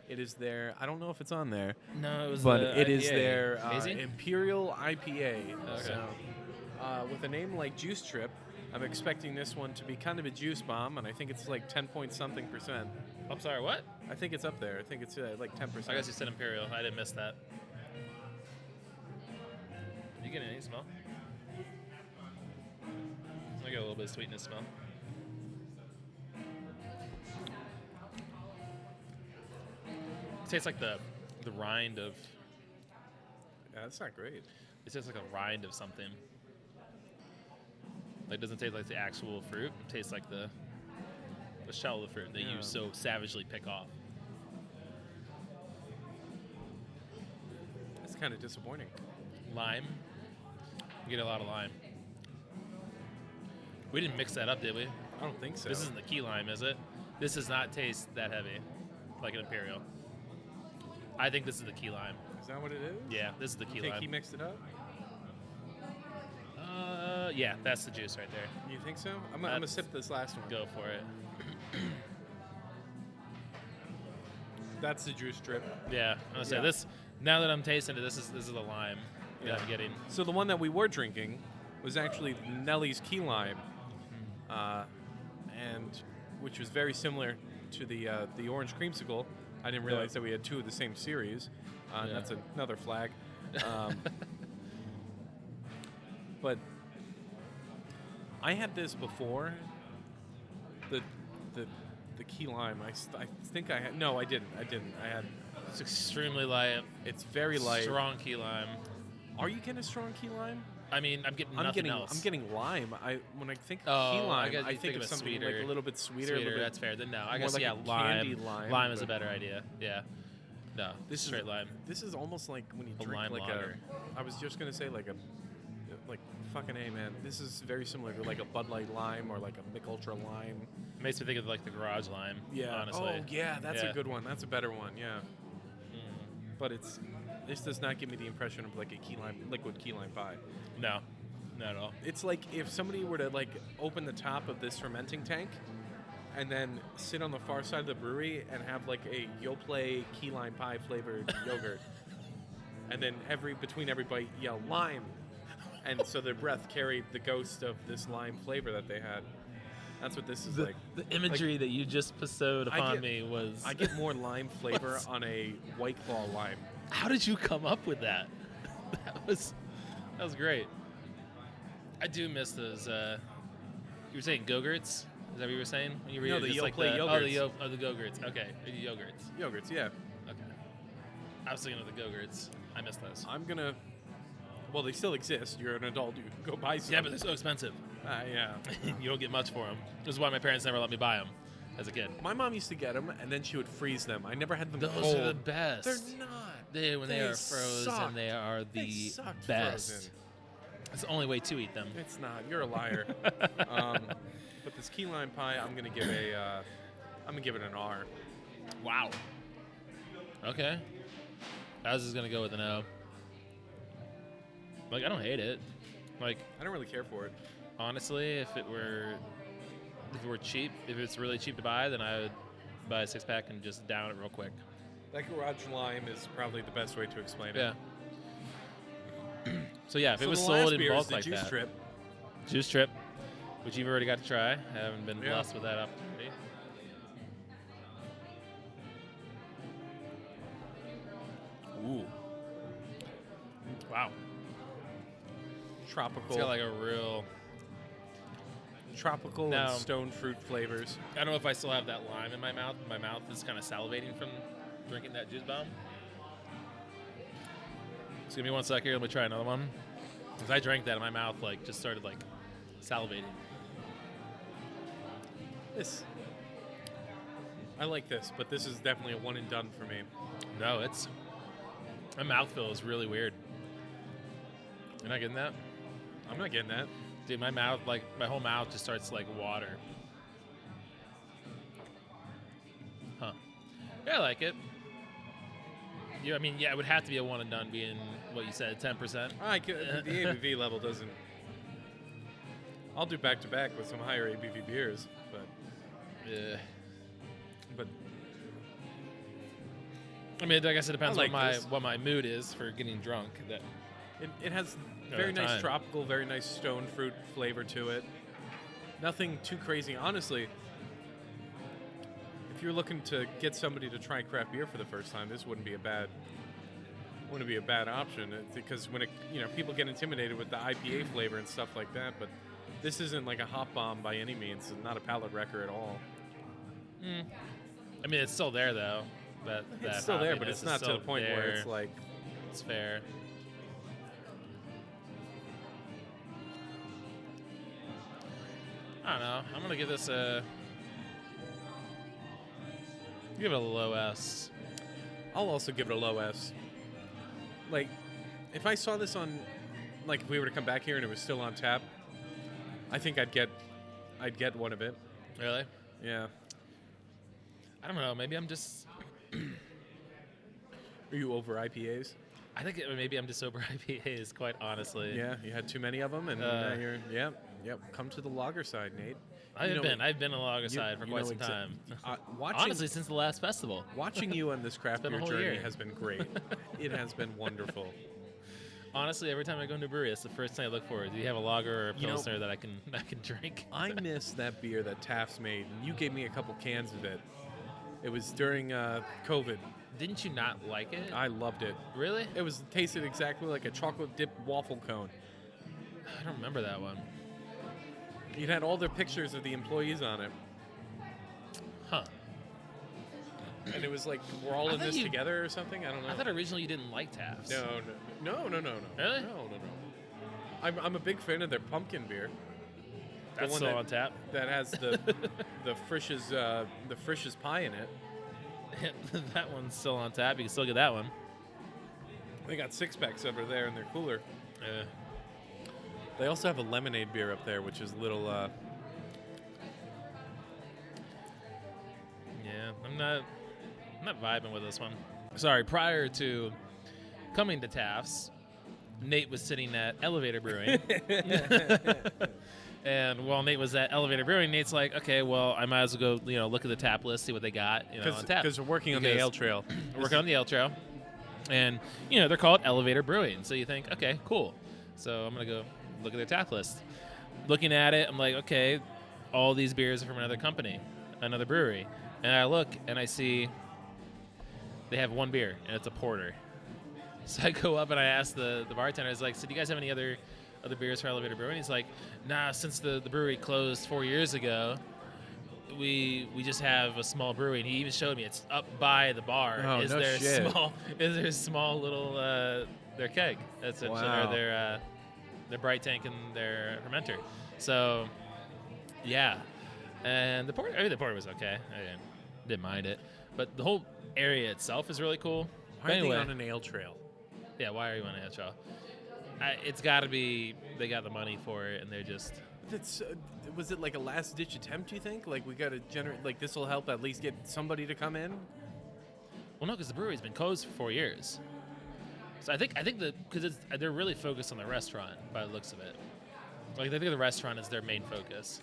It is their, I don't know if it's on there. No, it was but the it is IPA. their Hazy? Imperial IPA. Okay. So, with a name like Juice Trip, I'm expecting this one to be kind of a juice bomb, and I think it's like 10-point-something%. I'm sorry, what? I think it's up there. I think it's like 10%. I guess you said Imperial. I didn't miss that. You get any smell? I get a little bit of sweetness smell. It tastes like the rind of... Yeah, that's not great. It tastes like a rind of something. Like, it doesn't taste like the actual fruit. It tastes like the shell of the fruit that you so savagely pick off. It's kind of disappointing. Lime. You get a lot of lime. We didn't mix that up, did we? I don't think so. This isn't the key lime, is it? This does not taste that heavy, like an Imperial. I think this is the key lime. Is that what it is? Yeah, this is the key You think lime. he mixed it up? Yeah, that's the juice right there. You think so? I'm going to sip this last one. Go for it. That's the Juice Trip. Yeah, I'm gonna say this. Now that I'm tasting it, this is the lime that I'm getting. So the one that we were drinking was actually Nellie's Key Lime, and which was very similar to the Orange Creamsicle. I didn't realize that we had 2 of the same series. That's another flag. But I had this before. The key lime. I think I had. No, I didn't. I had. It's extremely light. It's very light. Strong key lime. Are you getting a strong key lime? I mean, I'm getting nothing else. I'm getting lime. When I think key Oh, lime, I think of something sweeter. like a little bit sweeter. A little bit That's fair. Then no, I more guess like yeah, a lime. candied lime. Lime is a better idea. Yeah. No, This is straight lime. This is almost like when you A drink lime like lager. I was just gonna say like fucking A, man. This is very similar to like a Bud Light lime or like a Mick Ultra lime. It makes me think of like the garage lime. Honestly. Oh yeah, that's a good one. That's a better one. Yeah. But this does not give me the impression of like a key lime, liquid key lime pie. No, not at all. It's like if somebody were to like open the top of this fermenting tank and then sit on the far side of the brewery and have like a Yoplait key lime pie flavored yogurt, and then between every bite yell lime. And so their breath carried the ghost of this lime flavor that they had. That's what this is like. The imagery that you just bestowed upon me was... I get more lime flavor on a White Claw lime. How did you come up with that? That was great. I do miss those... you were saying Go-Gurts? Is that what you were saying? When you were the just Yoplait Yogurts. Oh, the Go-Gurts. Okay, the Yogurts. Yogurts, yeah. Okay. I was thinking of the Go-Gurts. I miss those. I'm going to... Well, they still exist. You're an adult. You can go buy some. Yeah, but they're so expensive. Yeah. You don't get much for them. This is why my parents never let me buy them as a kid. My mom used to get them, and then she would freeze them. I never had them Those cold. are the best. They're not. They are frozen, sucked. they are They the sucked best. frozen. It's the only way to eat them. It's not. You're a liar. But this key lime pie, I'm gonna give it an R. Wow. Okay. I was just gonna go with an O. Like, I don't hate it. Like, I don't really care for it. honestly, if it were cheap, if it's really cheap to buy, then I would buy a 6-pack and just down it real quick. That garage lime is probably the best way to explain it. Yeah. So yeah, if So it was the sold last in beer is bulk the like Juice that. Trip. Juice Trip, which you've already got to try. I haven't been Yeah. blessed with that opportunity. Ooh. Wow. Tropical. It's got like a real... Tropical Now- and stone fruit flavors. I don't know if I still have that lime in my mouth. My mouth is kind of salivating from drinking that juice bomb. Just give me 1 sec here. Let me try another one. Because I drank that and my mouth like just started like salivating. I like this, but this is definitely a one and done for me. No, it's... My mouthfeel is really weird. You're not getting that? I'm not getting that. Dude, my mouth, like, my whole mouth just starts to, like, water. Huh. Yeah, I like it. Yeah, I mean, yeah, it would have to be a one and done being, what you said, 10%. The ABV level doesn't... I'll do back-to-back with some higher ABV beers, but... Yeah. But I mean, I guess it depends I like what my mood is for getting drunk. That it has At very a nice time. tropical, very nice stone fruit flavor to it. Nothing too crazy. Honestly, if you're looking to get somebody to try craft beer for the first time, this wouldn't be a bad option. Because when people get intimidated with the IPA flavor and stuff like that, but this isn't like a hop bomb by any means. It's not a palate wrecker at all. I mean, it's still there though. That It's still there, but hoppiness it's is not to still the point there. where it's like... It's fair. I don't know. I'm gonna give this give it a low S. I'll also give it a low S. Like, if I saw this on, like, if we were to come back here and it was still on tap, I think I'd get one of it. Really? Yeah. I don't know. Maybe I'm just. Are you over IPAs? I think maybe I'm just over IPAs. Quite honestly. Yeah, you had too many of them, and now you're. Yep. Come to the lager side, Nate. I've been on the lager side for quite some time. Honestly, since the last festival. Watching you on this craft been a beer whole journey year. has been great. It has been wonderful. Honestly, every time I go into a brewery, that's the first thing I look for. Do you have a lager or a pilsner that I can drink? I miss that beer that Taft's made, and you gave me a couple cans of it. It was during COVID. Didn't you not like it? I loved it. Really? It tasted exactly like a chocolate dipped waffle cone. I don't remember that one. It had all their pictures of the employees on it. Huh. And it was like, we're all in this together or something? I don't know. I thought originally you didn't like Taft's. No. Really? No. I'm a big fan of their pumpkin beer. That's still on tap? That has the Frisch's pie in it. That one's still on tap. You can still get that one. They got 6-packs over there in their cooler. Yeah. They also have a lemonade beer up there, which is a little... Yeah, I'm not vibing with this one. Sorry, prior to coming to Taft's, Nate was sitting at Elevator Brewing. And while Nate was at Elevator Brewing, Nate's like, okay, well, I might as well go, look at the tap list, see what they got, on tap. Because we're working on the ale trail. We're working on the ale trail. And, they're called Elevator Brewing. So you think, okay, cool. So I'm going to go look at their tap list. Looking at it, I'm like, okay, all these beers are from another company, another brewery. And I look and I see they have one beer, and it's a porter. So I go up and I ask the bartender, I was like, so do you guys have any other beers for Elevator Brewing? He's like, nah, since the brewery closed 4 years ago, we just have a small brewery. And he even showed me it's up by the bar. Oh, is no there shit. Is there a small little their keg? That's Wow. or their bright tank and their fermenter. So yeah, and the porter was okay. I didn't mind it, but the whole area itself is really cool. Why But are anyway, they on an ale trail? yeah, why are you on a trail? It's got to be they got the money for it, and they're just. Was it like a last-ditch attempt, do you think? Like, we got to generate, like, this will help at least get somebody to come in? Well, no, because the brewery's been closed for 4 years. So I think because they're really focused on the restaurant by the looks of it. Like, I think the restaurant is their main focus.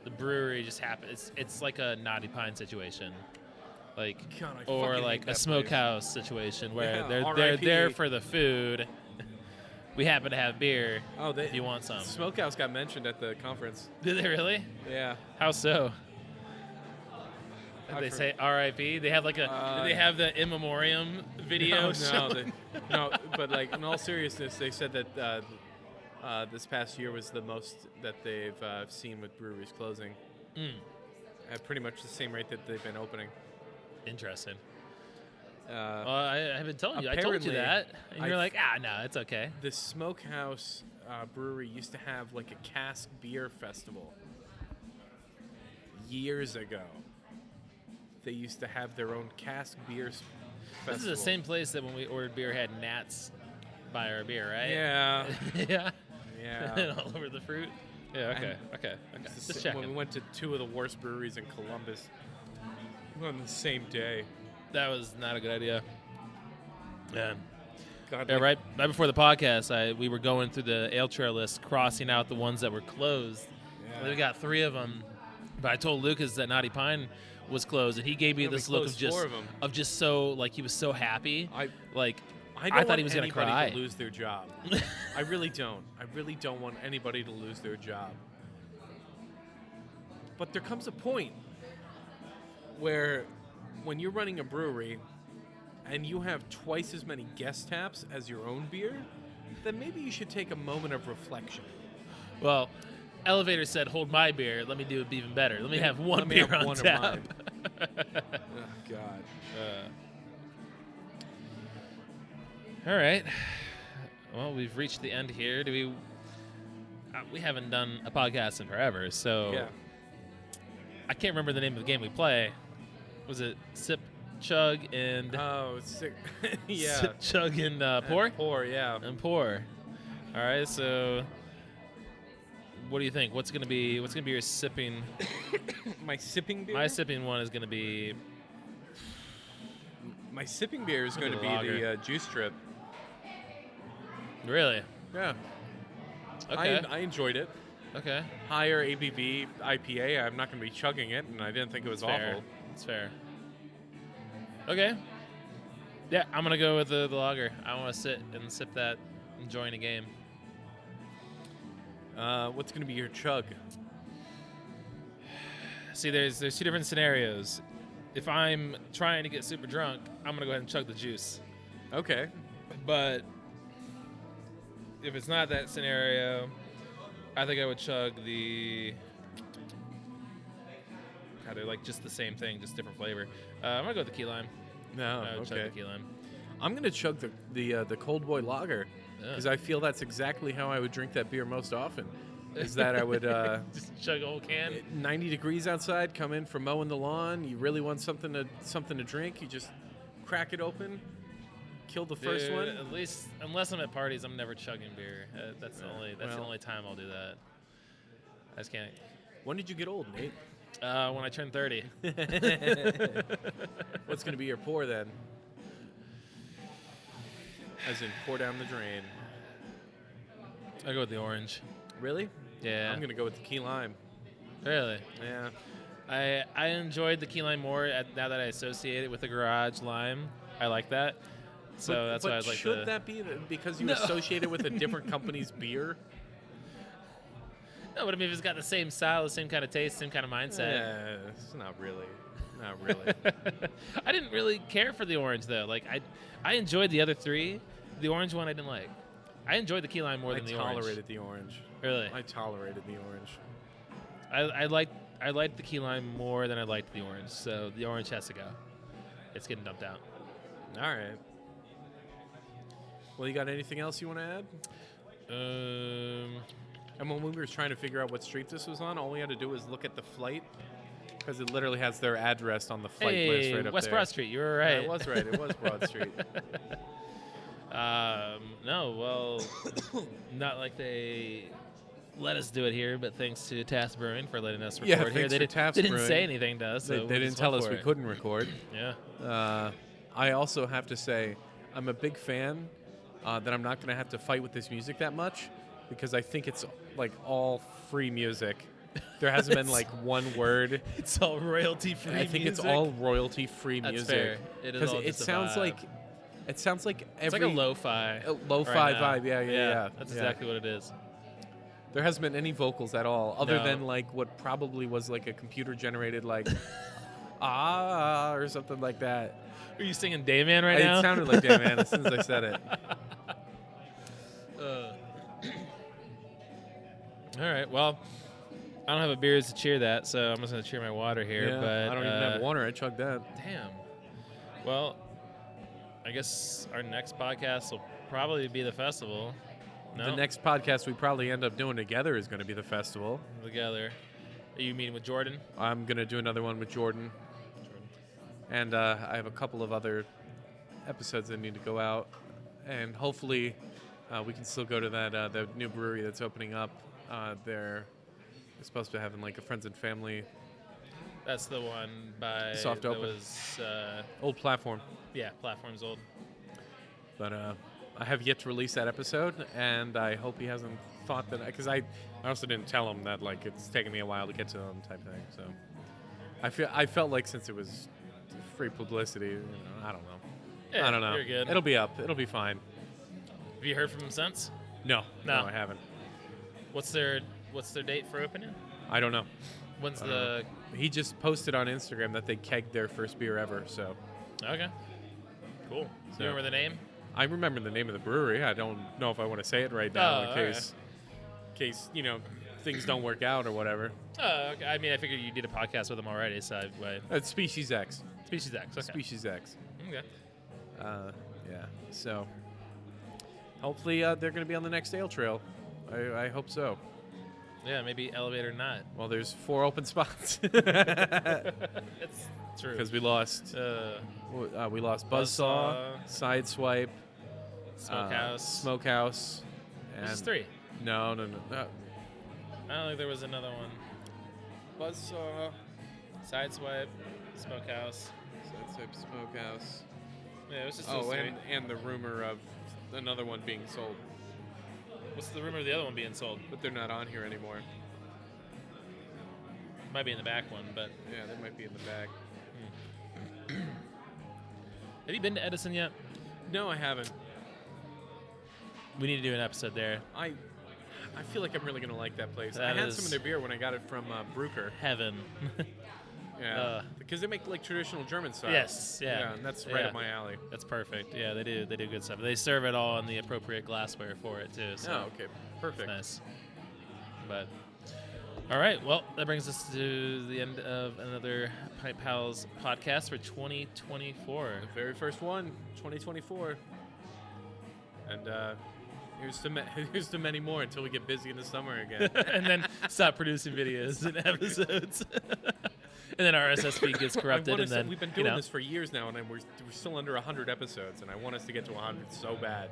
The brewery just happens. It's like a Naughty Pine situation. Like, God, I or fucking like hate a that smokehouse situation where Yeah, they're RIP. there for the food. We happen to have beer if you want some. Smokehouse got mentioned at the conference. Did they really? Yeah. How so? Did I they for- say R.I.P.? They have like a. Did they have the in memoriam video? No, but like in all seriousness, they said that this past year was the most that they've seen with breweries closing. At pretty much the same rate that they've been opening. Interesting. Uh, Well, I have been telling you. I told you apparently, that, and you're like, no, it's okay. the Smokehouse brewery used to have like a cask beer festival years ago. They used to have their own cask beer festival. This is the same place that when we ordered beer had gnats buy our beer, right? Yeah. yeah. Yeah. All over the fruit. Yeah. Okay. Okay. It's Just the- when we checking. went to two of the worst breweries in Columbus on the same day. That was not a good idea. Yeah. God, Yeah, like- right before the podcast, we were going through the ale trail list, crossing out the ones that were closed. Yeah. We got 3 of them, but I told Lucas that Naughty Pine was closed, and he gave me Yeah, we this look of closed just 4 of 'em. so like he was so happy. I I don't thought he was going gonna to cry. lose their job. I really don't. I really don't want anybody to lose their job. But there comes a point where when you're running a brewery and you have twice as many guest taps as your own beer, then maybe you should take a moment of reflection. Well, Elevator said, "Hold my beer. Let me do it even better. Let me have one Let me beer have on one of tap." mine. Oh, God. All right. Well, we've reached the end here. We haven't done a podcast in forever, so Yeah. I can't remember the name of the game we play. Was it Sip, Chug, and Oh, sick. Yeah. Sip, Chug, and Pour? Pour, yeah. And Pour. All right. So, what do you think? What's gonna be your sipping? My sipping beer? My sipping one is gonna be. My sipping beer is going to be lager. the Juice Trip. Really? Yeah. Okay. I enjoyed it. Okay. Higher ABV IPA. I'm not going to be chugging it, and I didn't think it was Fair. awful. It's fair. Okay. Yeah, I'm gonna go with the lager. I want to sit and sip that, enjoying a game. What's going to be your chug? See, there's 2 different scenarios. If I'm trying to get super drunk, I'm gonna go ahead and chug the juice. Okay. But if it's not that scenario, I think I would chug the. God, they're like just the same thing, just different flavor. I'm gonna go with the key lime. No, I would chug okay. the key lime. I'm going to chug the Cold Boy Lager Yeah. because I feel that's exactly how I would drink that beer most often. Is that I would Just chug a whole can. 90 degrees outside, come in from mowing the lawn. You really want something to drink. You just crack it open, kill the first Dude, one. At least, unless I'm at parties, I'm never chugging beer. That's the only time I'll do that. I just can't. When did you get old, Nate? When I turn 30. What's going to be your pour then? As in pour down the drain. I go with the orange. Really? Yeah. I'm going to go with the key lime. Really. Yeah. I enjoyed the key lime more now that I associate it with the garage lime. I like that. So that's why I was like, should that be because you associate it with a different company's beer? No, but I mean, if it's got the same style, the same kind of taste, same kind of mindset. It's not really. Not really. I didn't really care for the orange though. Like I enjoyed the other three. The orange one I didn't like. I enjoyed the key lime more than the orange. I tolerated the orange. Really? I tolerated the orange. I liked the key lime more than I liked the orange. So the orange has to go. It's getting dumped out. All right. Well, you got anything else you want to add? And when we were trying to figure out what street this was on, all we had to do was look at the flight, because it literally has their address on the flight list right up West there. Broad Street. You were right. Yeah, it was right. It was Broad Street. No, well, not like they let us do it here, but thanks to Taft Brewing for letting us record here. They didn't say anything to us. So they didn't tell us we couldn't record. Yeah. I also have to say, I'm a big fan that I'm not going to have to fight with this music that much, because I think it's like all free music. There hasn't been like one word. It's all royalty-free music. I think it's all royalty-free music. Fair. It is all it sounds vibe. like it sounds like it's like a lo-fi. Lo-fi right vibe. Yeah. That's exactly what it is. There hasn't been any vocals at all, other No. than like what probably was like a computer-generated like or something like that. Are you singing Dayman right now? It sounded like Dayman as soon as I said it. All right. Well, I don't have a beers to cheer that, so I'm just going to cheer my water here. Yeah, but I don't even have water. I chugged that. Damn. Well, I guess our next podcast will probably be the festival. No? The next podcast we probably end up doing together is going to be the festival. Together. Are you meeting with Jordan? I'm going to do another one with Jordan. And I have a couple of other episodes that need to go out. And hopefully we can still go to that the new brewery that's opening up. They're supposed to be having like a friends and family. That's the one by Soft that open. Was, Old platform. yeah, platform's old. But I have yet to release that episode, and I hope he hasn't thought that, because I also didn't tell him that like it's taken me a while to get to them type thing. So I felt like since it was free publicity, I don't know. Yeah, I don't know. You're good. It'll be up. It'll be fine. Have you heard from him since? No, No. I haven't. What's their date for opening? I don't know. When's the? He just posted on Instagram that they kegged their first beer ever. So Okay. Cool. Do So- you remember the name? I remember the name of the brewery. I don't know if I want to say it right now Oh, in case things don't work out or whatever. Oh, okay. I mean, I figured you did a podcast with them already, so It's Species X. Species X. Okay. Species X. Okay. Yeah. So hopefully they're going to be on the next ale trail. I hope so. Yeah, maybe elevator not. Well, there's 4 open spots It's true. because we lost Buzzsaw. Buzzsaw, Sideswipe, Smokehouse. and Just 3. No. I don't think there was another one. Buzzsaw, Sideswipe, Smokehouse. Sideswipe, Smokehouse. Yeah, it was just those 3. and the rumor of another one being sold, What's the rumor of the other one being sold? but they're not on here anymore. Might be in the back one, but Yeah, they might be in the back. have you been to Edison yet? No, I haven't. We need to do an episode there. I feel like I'm really gonna like that place. That I had is- some of their beer when I got it from Brooker. Heaven. Yeah, because they make like traditional German style. Yes, yeah. and that's right Yeah. up my alley. That's perfect. Yeah, they do good stuff. They serve it all in the appropriate glassware for it too. So Oh, okay, it's perfect. nice. But all right, well, that brings us to the end of another Pint Pals podcast for 2024. The very first one, 2024, and here's to many more until we get busy in the summer again. And then stop producing videos and episodes. And then our RSS feed gets corrupted, and then we've been doing this for years now, and we're still under 100 episodes, and I want us to get to 100 so bad.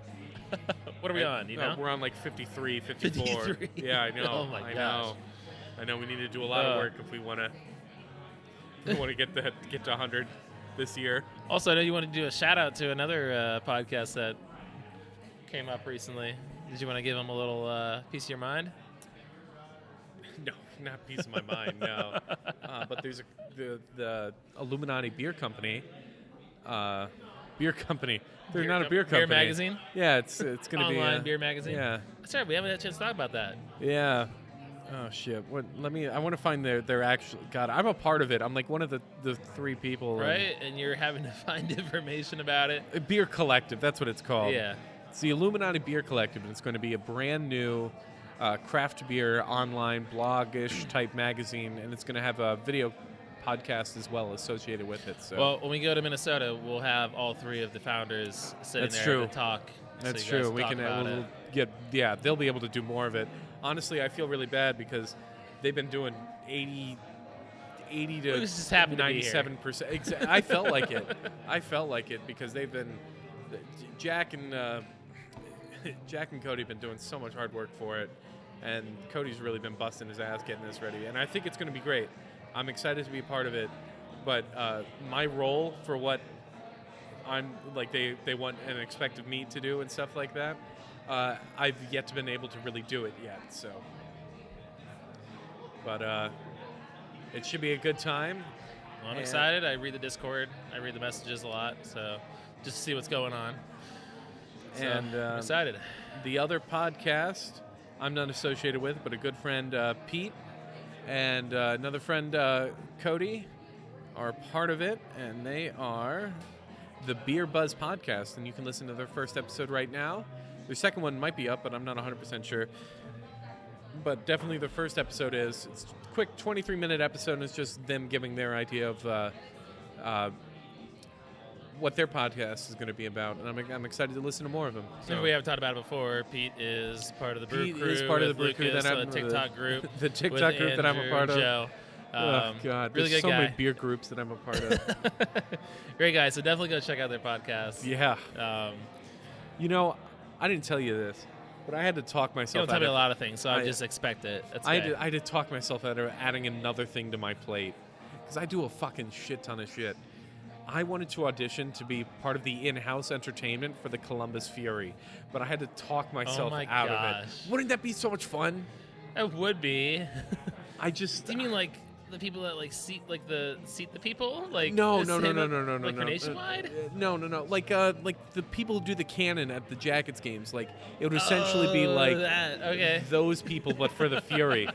What are we on? You know, we're on like 53, 54. 53. Yeah, I know. Oh my gosh. I know. We need to do a lot of work if we want to get to 100 this year. Also, I know you want to do a shout out to another podcast that came up recently. Did you want to give them a little piece of your mind? No, not piece of my mind. No, but there's the Illuminati Beer Company. They're not a beer company. Beer magazine? Yeah, it's going to be online beer magazine. Yeah. That's right. We haven't had a chance to talk about that. Yeah. Oh shit! I want to find their actual. God, I'm a part of it. I'm like one of the 3 people. Right, and you're having to find information about it. A beer collective. That's what it's called. Yeah. It's the Illuminati Beer Collective, and it's going to be a brand new craft beer online blog-ish type magazine, and it's going to have a video podcast as well associated with it. So. Well, when we go to Minnesota, we'll have all 3 of the founders sitting there to talk. That's so you guys true. We talk can about it. they'll be able to do more of it. Honestly, I feel really bad because they've been doing 80 to 97%. I felt like it. I felt like it because they've been Jack and Cody have been doing so much hard work for it, and Cody's really been busting his ass getting this ready, and I think it's going to be great. I'm excited to be a part of it, but my role for what I'm like they want and expect of me to do and stuff like that, I've yet to been able to really do it yet. So, but it should be a good time. Well, I'm excited. I read the Discord. I read the messages a lot, so just to see what's going on. So, I'm excited. The other podcast I'm not associated with, but a good friend Pete and another friend Cody are part of it, and they are the Beer Buzz Podcast, and you can listen to their first episode right now. Their second one might be up, but I'm not 100% sure. But definitely the first episode is. It's a quick 23-minute episode, and it's just them giving their idea of what their podcast is going to be about, and I'm excited to listen to more of them. So. If we haven't talked about it before, Pete is part of the Brew Crew. Pete is part of the Brew Crew. That I'm TikTok group. The TikTok group that I'm a part of. Joe. Oh, God. Really There's good so guy. many beer groups that I'm a part of. Great guy. So definitely go check out their podcast. Yeah. I didn't tell you this, but I had to talk myself out of it. You don't tell me a lot of things, so I just expect it. That's I had to talk myself out of adding another thing to my plate, because I do a fucking shit ton of shit. I wanted to audition to be part of the in-house entertainment for the Columbus Fury, but I had to talk myself out of it. Wouldn't that be so much fun? It would be. Do you mean like the people that seat the people? Like no. Like for Nationwide? No. Like the people who do the canon at the Jackets games. Like it would essentially be like those people, but for the Fury.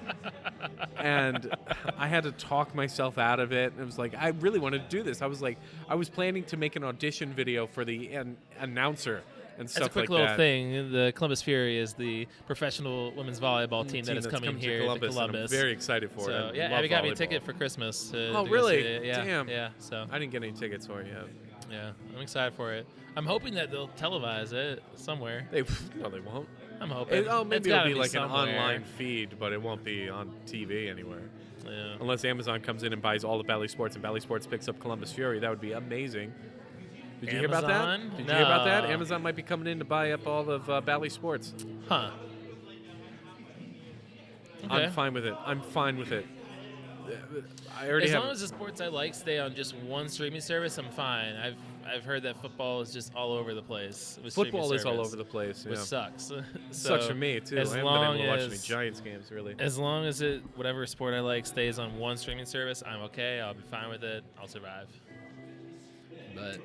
And I had to talk myself out of it. And it was like I really wanted to do this. I was planning to make an audition video for the announcer. And That's a quick little thing. The Columbus Fury is the professional women's volleyball team that is coming here to Columbus. I'm very excited for it. Yeah, Abby got me a ticket for Christmas. To really? Yeah, damn. Yeah, so I didn't get any tickets for it yet. Yeah, I'm excited for it. I'm hoping that they'll televise it somewhere. No, they won't. I'm hoping. Maybe it'll be like somewhere. An online feed, but it won't be on TV anywhere. Yeah. Unless Amazon comes in and buys all the Bally Sports, and Bally Sports picks up Columbus Fury, that would be amazing. Did you hear about that? Did you hear about that? Amazon might be coming in to buy up all of Bally Sports. Huh. Okay. I'm fine with it. As long as the sports I like stay on just one streaming service, I'm fine. I've heard that football is just all over the place. Football is all over the place, which sucks. Sucks for me too. I haven't been able to watch any Giants games really. As long as whatever sport I like stays on one streaming service, I'm okay. I'll be fine with it. I'll survive. But.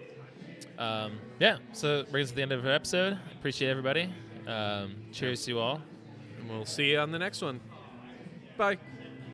So it brings us to the end of our episode. Appreciate everybody. Cheers to you all. And we'll see you on the next one. Bye.